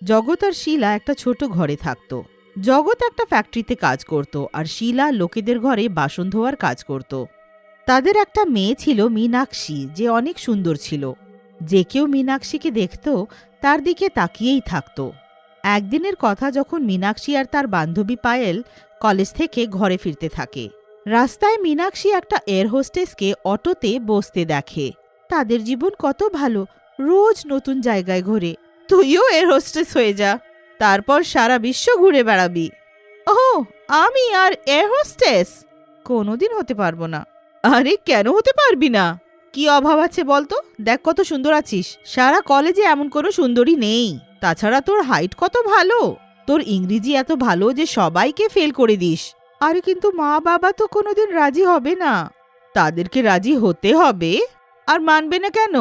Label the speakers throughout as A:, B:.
A: জগৎ আর শীলা একটা ছোট ঘরে থাকত। জগৎ একটা ফ্যাক্টরিতে কাজ করত আর শীলা লোকেদের ঘরে বাসন ধোয়ার কাজ করত। তাদের একটা মেয়ে ছিল মীনাক্ষী, যে অনেক সুন্দর ছিল। যে কেউ মীনাক্ষীকে দেখত তার দিকে তাকিয়েই থাকত। একদিনের কথা, যখন মীনাক্ষী আর তার বান্ধবী পায়েল কলেজ থেকে ঘরে ফিরতে থাকে, রাস্তায় মীনাক্ষী একটা এয়ার হোস্টেসকে অটোতে বসতে দেখে। তাদের জীবন কত ভালো, রোজ নতুন জায়গায় ঘোরে। তুইও এয়ার হোস্টেস হয়ে যা, তারপর সারা বিশ্ব ঘুরে বেড়াবি। ওহ, আমি আর এয়ার হোস্টেস কোনোদিন হতে পারবো না। আরে কেন হতে পারবি না? কি অভাব আছে বলতো? দেখ কত সুন্দর আছিস। সারা কলেজে এমন কোনো সুন্দরী নেই। তাছাড়া তোর হাইট কত ভালো, তোর ইংরেজি এত ভালো যে সবাইকে ফেল করে দিস। আরে কিন্তু মা বাবা তো কোনোদিন রাজি হবে না। তাদেরকে রাজি হতে হবে। আর মানবে না কেন?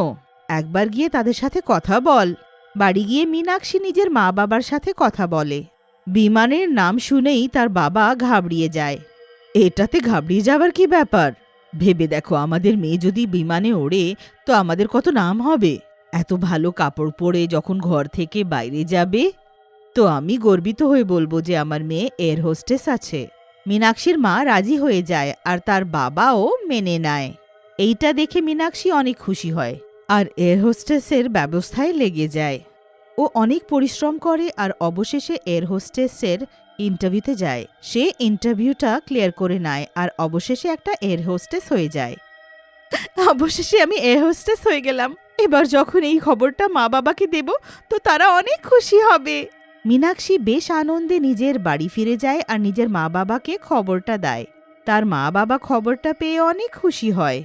A: একবার গিয়ে তাদের সাথে কথা বল। বাড়ি গিয়ে মীনাক্ষী নিজের মা বাবার সাথে কথা বলে। বিমানের নাম শুনেই তার বাবা ঘাবড়িয়ে যায়। এটাতে ঘাবড়িয়ে যাবার কি ব্যাপার? ভেবে দেখো, আমাদের মেয়ে যদি বিমানে ওড়ে তো আমাদের কত নাম হবে। এত ভালো কাপড় পরে যখন ঘর থেকে বাইরে যাবে, তো আমি গর্বিত হয়ে বলবো যে আমার মেয়ে এয়ার হোস্টেস আছে। মীনাক্ষীর মা রাজি হয়ে যায় আর তার বাবাও মেনে নেয়। এইটা দেখে মীনাক্ষী অনেক খুশি হয় আর এয়ার হোস্টেসের ব্যবস্থায় লেগে যায়। ও অনেক পরিশ্রম করে আর অবশেষে এয়ার হোস্টেসের ইন্টারভিউতে যায়। সে ইন্টারভিউটা ক্লিয়ার করে নেয় আর অবশেষে একটা এয়ার হোস্টেস হয়ে যায়। অবশেষে আমি এয়ার হোস্টেস হয়ে গেলাম। এবার যখন এই খবরটা মা বাবাকে দেব তো তারা অনেক খুশি হবে। মীনাক্ষী বেশ আনন্দে নিজের বাড়ি ফিরে যায় আর নিজের মা বাবাকে খবরটা দেয়। তার মা বাবা খবরটা পেয়ে অনেক খুশি হয়।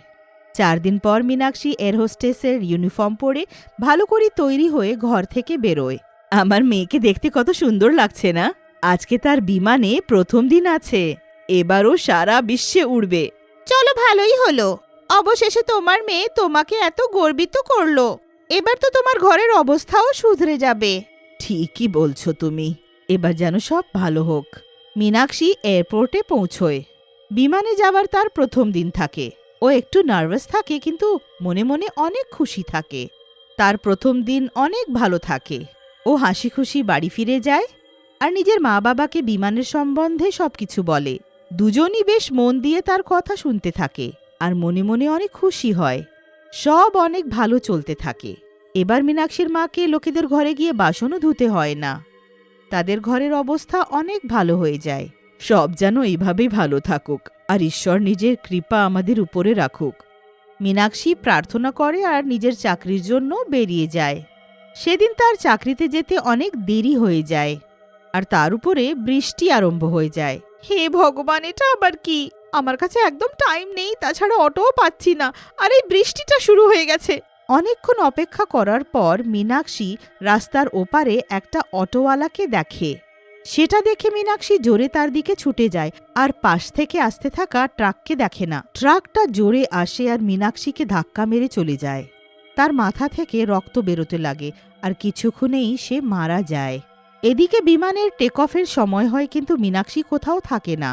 A: 4 দিন পর মীনাক্ষী এয়ার হোস্টেসের ইউনিফর্ম পরে ভালো করে তৈরি হয়ে ঘর থেকে বেরোয়। আমার মেয়েকে দেখতে কত সুন্দর লাগছে না? আজকে তার বিমানে প্রথম দিন আছে। এবারও সারা বিশ্বে উড়বে। চলো, ভালোই হলো। অবশেষে তোমার মেয়ে তোমাকে এত গর্বিত করলো। এবার তো তোমার ঘরের অবস্থাও শুধরে যাবে। ঠিকই বলছো তুমি। এবার যেন সব ভালো হোক। মীনাক্ষী এয়ারপোর্টে পৌঁছয়। বিমানে যাওয়ার তার প্রথম দিন থাকে। ও একটু নার্ভাস থাকে, কিন্তু মনে মনে অনেক খুশি থাকে। তার প্রথম দিন অনেক ভালো থাকে। ও হাসি খুশি বাড়ি ফিরে যায় আর নিজের মা বাবাকে বিমানের সম্বন্ধে সবকিছু বলে। দুজনই বেশ মন দিয়ে তার কথা শুনতে থাকে আর মনে মনে অনেক খুশি হয়। সব অনেক ভালো চলতে থাকে। এবার মীনাক্ষীর মাকে লোকেদের ঘরে গিয়ে বাসনও ধুতে হয় না। তাদের ঘরের অবস্থা অনেক ভালো হয়ে যায়। সব যেন এইভাবেই ভালো থাকুক আর ঈশ্বর নিজের কৃপা আমাদের উপরে রাখুক। মীনাক্ষী প্রার্থনা করে আর নিজের চাকরির জন্য বেরিয়ে যায়। সেদিন তার চাকরিতে যেতে অনেক দেরি হয়ে যায় আর তার উপরে বৃষ্টি আরম্ভ হয়ে যায়। হে ভগবান, এটা আবার কি? আমার কাছে একদম টাইম নেই, তাছাড়া অটোও পাচ্ছি না, আর এই বৃষ্টিটা শুরু হয়ে গেছে। অনেকক্ষণ অপেক্ষা করার পর মীনাক্ষী রাস্তার ওপারে একটা অটোওয়ালাকে দেখে। সেটা দেখে মীনাক্ষী জোরে তার দিকে ছুটে যায় আর পাশ থেকে আসতে থাকা ট্রাককে দেখে না। ট্রাকটা জোরে আসে আর মীনাক্ষীকে ধাক্কা মেরে চলে যায়। তার মাথা থেকে রক্ত বেরোতে লাগে আর কিছুক্ষণেই সে মারা যায়। এদিকে বিমানের টেক অফের সময় হয়, কিন্তু মীনাক্ষী কোথাও থাকে না।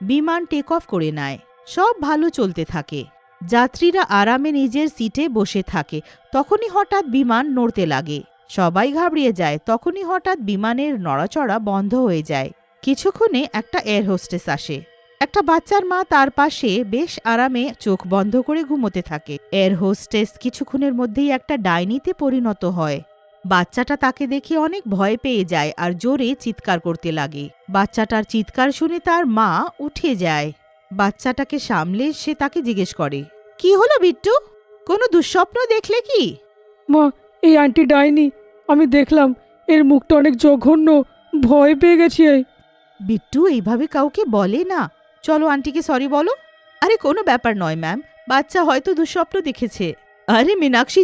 A: বিমান টেক অফ করে নেয়। সব ভালো চলতে থাকে। যাত্রীরা আরামে নিজের সিটে বসে থাকে। তখনই হঠাৎ বিমান নড়তে লাগে। সবাই ঘাবড়িয়ে যায়। তখনই হঠাৎ বিমানের নড়াচড়া বন্ধ হয়ে যায়। কিছুক্ষণে একটা এয়ার হোস্টেস আসে। একটা বাচ্চার মা তার পাশে বেশ আরামে চোখ বন্ধ করে ঘুমোতে থাকে। এয়ার হোস্টেস কিছুক্ষণের মধ্যেই একটা ডাইনিতে পরিণত হয়। বাচ্চাটা তাকে দেখে অনেক ভয় পেয়ে যায় আর জোরে চিৎকার করতে লাগে। বাচ্চাটার চিৎকার শুনে তার মা উঠে যায়। বাচ্চাটাকে সামলে সে তাকে জিজ্ঞেস করে, কি হলো বিট্টু? কোনো দুঃস্বপ্ন দেখলে কি?
B: মা, এই আন্টি ডাইনি। আমি দেখলাম এর মুখটা অনেক জঘন্য, ভয় পেয়ে গেছি।
A: বিট্টু এইভাবে কাউকে বলে না। চলো আন্টিকে সরি বলো। আরে কোনো ব্যাপার নয় ম্যাম, বাচ্চা হয়তো দুঃস্বপ্ন দেখেছে। আরে মীনাক্ষী,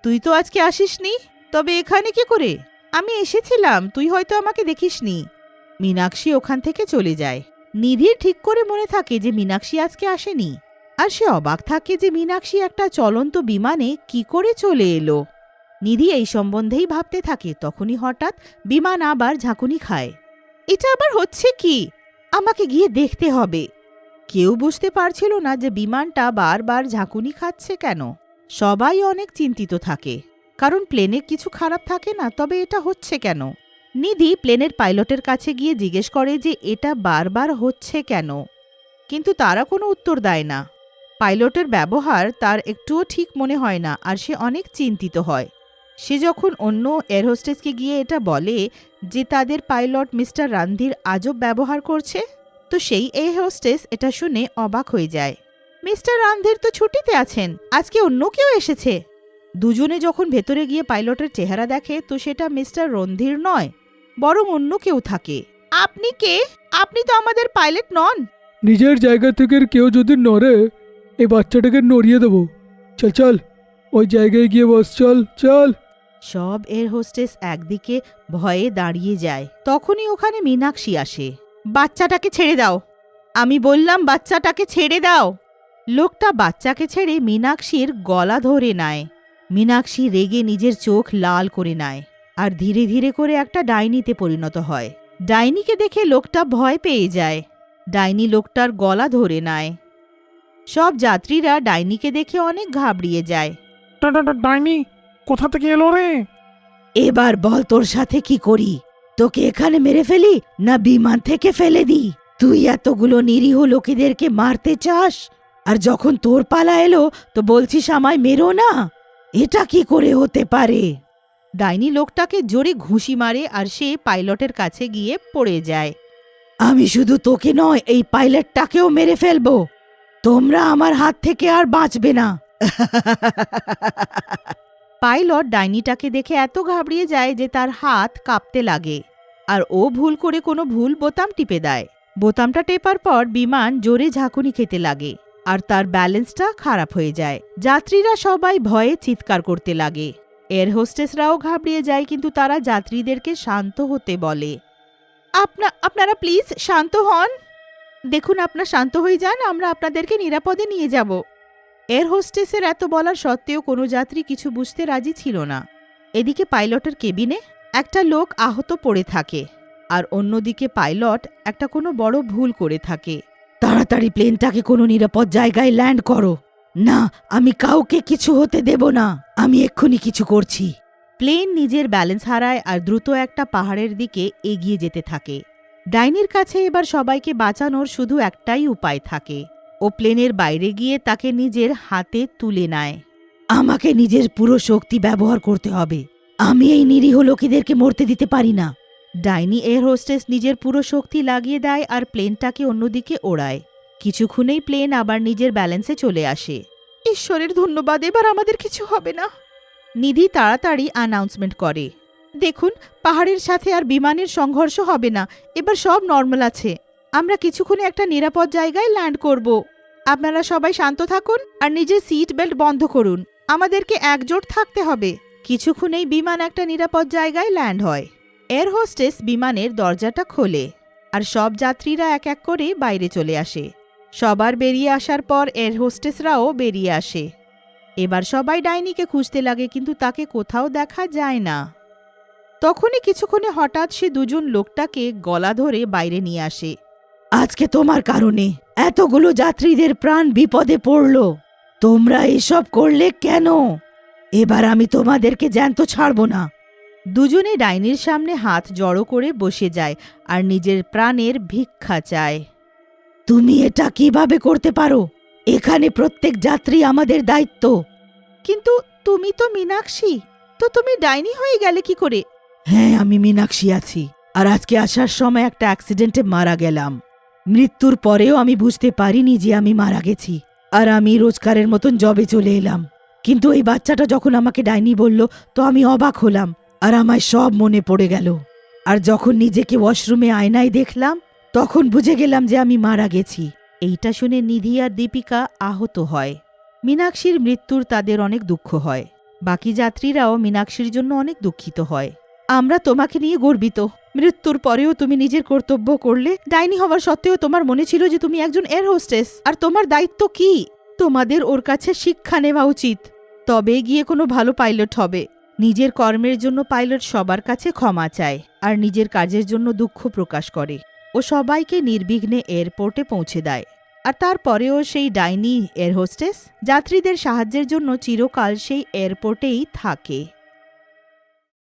A: তুই তো আজকে আসিসনি, তবে এখানে কি করে? আমি এসেছিলাম, তুই হয়তো আমাকে দেখিসনি। মীনাক্ষী ওখান থেকে চলে যায়। নিধির ঠিক করে মনে থাকে যে মীনাক্ষী আজকে আসেনি, আর সে অবাক থাকে যে মীনাক্ষী একটা চলন্ত বিমানে কি করে চলে এলো। নিধি এই সম্বন্ধেই ভাবতে থাকে। তখনই হঠাৎ বিমান আবার ঝাঁকুনি খায়। এটা আবার হচ্ছে কি? আমাকে গিয়ে দেখতে হবে। কেউ বুঝতে পারছিল না যে বিমানটা বারবার ঝাঁকুনি খাচ্ছে কেন। সবাই অনেক চিন্তিত থাকে। কারণ প্লেনে কিছু খারাপ থাকে না, তবে এটা হচ্ছে কেন? নিধি প্লেনের পাইলটের কাছে গিয়ে জিজ্ঞেস করে যে এটা বারবার হচ্ছে কেন, কিন্তু তারা কোনো উত্তর দেয় না। পাইলটের ব্যবহার তার একটুও ঠিক মনে হয় না, আর সে অনেক চিন্তিত হয়। সে যখন অন্য এয়ার হোস্টেসকে গিয়ে এটা বলে যে তাদের পাইলট মিস্টার রান্ধির আজব ব্যবহার করছে, তো সেই এয়ার হোস্টেস এটা শুনে অবাক হয়ে যায়। মিস্টার রান্ধির তো ছুটিতে আছেন, আজকে অন্য কেউ এসেছে। দুজনে যখন ভেতরে গিয়ে পাইলটের চেহারা দেখে তো সেটা মিস্টার রন্ধির নয়, বরং অন্য কেউ থাকে। আপনি কে? আপনি তো আমাদের পাইলট নন।
B: নিজের জায়গা থেকে কেউ যদি নড়ে, এই বাচ্চাটাকে নড়িয়ে দেবো। চল চল, ওই জায়গায় গিয়ে বস, চল চল।
A: সব এয়ার হোস্টেস একদিকে ভয়ে দাঁড়িয়ে যায়। তখনই ওখানে মীনাক্ষী আসে। বাচ্চাটাকে ছেড়ে দাও, আমি বললাম বাচ্চাটাকে ছেড়ে দাও। লোকটা বাচ্চাকে ছেড়ে মীনাক্ষীর গলা ধরে নেয়। মীনাক্ষী রেগে নিজের চোখ লাল করে নেয় আর ধীরে ধীরে করে একটা ডাইনিতে পরিণত হয়। ডাইনিকে দেখে লোকটা ভয় পেয়ে যায়। ডাইনি লোকটার গলা ধরে নেয়। সব যাত্রীরা ডাইনিকে দেখে অনেক ঘাবড়িয়ে যায়।
C: ডাইনি কোথা থেকে এলো রে?
A: এবার বল তোর সাথে কি করি? তোকে এখানে মেরে ফেলি না বিমান থেকে ফেলে দিই? তুই এতগুলো নিরীহ লোকেদেরকে মারতে চাস, আর যখন তোর পালা এলো তো বলছিস আমায় মেরো না? এটা কি করে হতে পারে? ডাইনি লোকটাকে জোরে ঘুষি মারে আর সে পাইলটের কাছে গিয়ে পড়ে যায়। আমি শুধু তোকে নয়, এই পাইলটটাকেও মেরে ফেলবো। তোমরা আমার হাত থেকে আর বাঁচবে না। পাইলট ডাইনিটাকে দেখে এত ঘাবড়িয়ে যায় যে তার হাত কাঁপতে লাগে, আর ও ভুল করে কোনো ভুল বোতাম টিপে দেয়। বোতামটা টেপার পর বিমান জোরে ঝাঁকুনি খেতে লাগে আর তার ব্যালেন্সটা খারাপ হয়ে যায়। যাত্রীরা সবাই ভয়ে চিৎকার করতে লাগে। এয়ার হোস্টেসরাও ঘাবড়িয়ে যায়, কিন্তু তারা যাত্রীদেরকে শান্ত হতে বলে। আপনারা প্লিজ শান্ত হন। দেখুন, আপনারা শান্ত হয়ে যান, আমরা আপনাদেরকে নিরাপদে নিয়ে যাব। এয়ার হোস্টেসের এত বলার সত্ত্বেও কোনো যাত্রী কিছু বুঝতে রাজি ছিল না। এদিকে পাইলটের কেবিনে একটা লোক আহত পড়ে থাকে, আর অন্যদিকে পাইলট একটা কোনো বড় ভুল করে থাকে। তাড়াতাড়ি প্লেনটাকে কোনো নিরাপদ জায়গায় ল্যান্ড করো। না, আমি কাউকে কিছু হতে দেব না, আমি এক্ষুনি কিছু করছি। প্লেন নিজের ব্যালেন্স হারায় আর দ্রুত একটা পাহাড়ের দিকে এগিয়ে যেতে থাকে। ডাইনির কাছে এবার সবাইকে বাঁচানোর শুধু একটাই উপায় থাকে। ও প্লেনের বাইরে গিয়ে তাকে নিজের হাতে তুলে নেয়। আমাকে নিজের পুরো শক্তি ব্যবহার করতে হবে, আমি এই নিরীহ লোকেদেরকে মরতে দিতে পারি না। ডাইনি এয়ার হোস্টেস নিজের পুরো শক্তি লাগিয়ে দেয় আর প্লেনটাকে অন্যদিকে ওড়ায়। কিছুক্ষণেই প্লেন আবার নিজের ব্যালেন্সে চলে আসে। ঈশ্বরের ধন্যবাদ, এবার আমাদের কিছু হবে না। নিধি তাড়াতাড়ি অ্যানাউন্সমেন্ট করে, দেখুন, পাহাড়ের সাথে আর বিমানের সংঘর্ষ হবে না, এবার সব নর্মাল আছে। আমরা কিছুক্ষণে একটা নিরাপদ জায়গায় ল্যান্ড করব। আপনারা সবাই শান্ত থাকুন আর নিজের সিট বেল্ট বন্ধ করুন, আমাদেরকে একজোট থাকতে হবে। কিছুক্ষণেই বিমান একটা নিরাপদ জায়গায় ল্যান্ড হয়। এয়ার হোস্টেস বিমানের দরজাটা খোলে আর সব যাত্রীরা এক এক করে বাইরে চলে আসে। সবার বেরিয়ে আসার পর এয়ার হোস্টেসরাও বেরিয়ে আসে। এবার সবাই ডাইনিকে খুঁজতে লাগে, কিন্তু তাকে কোথাও দেখা যায় না। তখনই কিছুক্ষণে হঠাৎ সে দুজন লোকটাকে গলা ধরে বাইরে নিয়ে আসে। আজকে তোমার কারণে এতগুলো যাত্রীদের প্রাণ বিপদে পড়ল, তোমরা এসব করলে কেন? এবার আমি তোমাদেরকে জ্যান্ত ছাড়ব না। দুজনে ডাইনির সামনে হাত জড়ো করে বসে যায় আর নিজের প্রাণের ভিক্ষা চায়। তুমি এটা কিভাবে করতে পারো? এখানে প্রত্যেক যাত্রী আমাদের দায়িত্ব। কিন্তু তুমি তো মীনাক্ষী, তো তুমি ডাইনি হয়ে গেলে কি করে? হ্যাঁ, আমি মীনাক্ষী আছি, আর আজকে আসার সময় একটা অ্যাক্সিডেন্টে মারা গেলাম। মৃত্যুর পরেও আমি বুঝতে পারিনি যে আমি মারা গেছি, আর আমি রোজকারের মতন জবে চলে এলাম। কিন্তু এই বাচ্চাটা যখন আমাকে ডাইনি বলল তো আমি অবাক হলাম, আর আমায় সব মনে পড়ে গেল। আর যখন নিজেকে ওয়াশরুমে আয়নায় দেখলাম তখন বুঝে গেলাম যে আমি মারা গেছি। এইটা শুনে নিধি আর দীপিকা আহত হয়। মীনাক্ষীর মৃত্যুর তাদের অনেক দুঃখ হয়। বাকি যাত্রীরাও মীনাক্ষীর জন্য অনেক দুঃখিত হয়। আমরা তোমাকে নিয়ে গর্বিত, মৃত্যুর পরেও তুমি নিজের কর্তব্য করলে। ডাইনি হওয়ার সত্ত্বেও তোমার মনে ছিল যে তুমি একজন এয়ার হোস্টেস, আর তোমার দায়িত্ব কি? তোমাদের ওর কাছে শিক্ষা নেওয়া উচিত, তবে গিয়ে কোনো ভালো পাইলট হবে। নিজের কর্মের জন্য পাইলট সবার কাছে ক্ষমা চায় আর নিজের কাজের জন্য দুঃখ প্রকাশ করে। ও সবাইকে নির্বিঘ্নে এয়ারপোর্টে পৌঁছে দেয়। আর তারপরেও সেই ডাইনি এয়ার হোস্টেস যাত্রীদের সাহায্যের জন্য চিরকাল সেই এয়ারপোর্টেই থাকে।